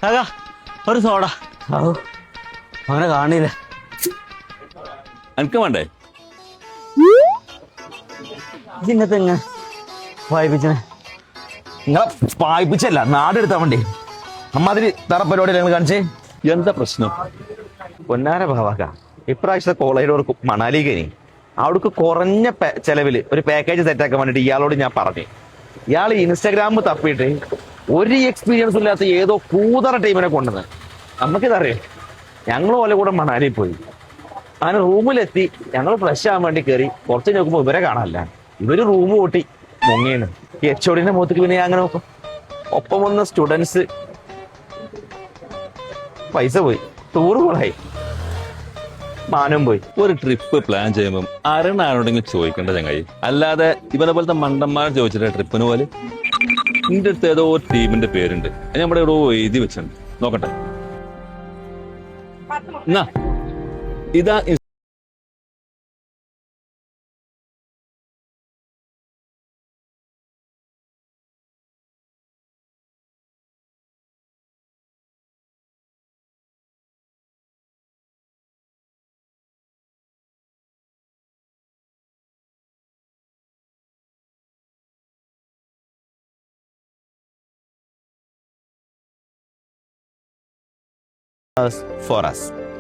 കാക്കാ ഒരു സോഡ. ആവോ അങ്ങനെ കാണില്ല. എനിക്ക് വേണ്ടേ? ഇതിന്നത്തെ എങ്ങനെ വായിപ്പിച്ചേ? നിങ്ങളെ വായിപ്പിച്ചല്ല, നാടെടുത്താ വേണ്ടി അമ്മാതിരി തറ പരിപാടി ഞങ്ങൾ കാണിച്ചേ. എന്താ പ്രശ്നം? പൊന്നാര ഭാവാക്ക, ഇപ്രാവശ്യത്തെ കോളേജിൽ മണാലി കഴിഞ്ഞ് അവിടേക്ക് കുറഞ്ഞ ചെലവില് ഒരു പാക്കേജ് സെറ്റാക്കാൻ വേണ്ടിട്ട് ഇയാളോട് ഞാൻ പറഞ്ഞു. ഇയാൾ ഇൻസ്റ്റാഗ്രാമിൽ തപ്പിയിട്ട് ഒരു എക്സ്പീരിയൻസ് ഇല്ലാത്ത ഏതോ കൂതറ ടീമിനെ കൊണ്ടുവന്ന്. നമുക്കിതറിയാം, ഞങ്ങൾ പോലെ കൂടെ മണാലി പോയി. അങ്ങനെ റൂമിലെത്തി ഞങ്ങൾ ഫ്രഷ് ആവാൻ വേണ്ടി കയറി കുറച്ച് നോക്കുമ്പോൾ ഇവരെ കാണാനല്ല, ഇവര് റൂം കൂട്ടി മുങ്ങിയാണ്. എച്ചോടിന്റെ മുഖത്തേക്ക് പിന്നെ അങ്ങനെ നോക്കും. ഒപ്പം വന്ന സ്റ്റുഡൻസ് പൈസ പോയി, ടൂർ പോയി, മാനം പോയി. ഒരു ട്രിപ്പ് പ്ലാൻ ചെയ്യുമ്പോൾ ആരോടെങ്കിലും ചോദിക്കേണ്ട ചങ്ങായി, അല്ലാതെ ഇവനെ പോലത്തെ മണ്ടന്മാർ ചോദിച്ചിട്ട് ട്രിപ്പിന് പോലെ. നിന്റെ അടുത്ത് ഏതോ ഒരു ടീമിന്റെ പേരുണ്ട്, ഞാൻ ഇവിടെ എവിടെ എഴുതി വെച്ചിട്ടുണ്ട്, നോക്കട്ടെ. എന്നാ ഇതാ for us.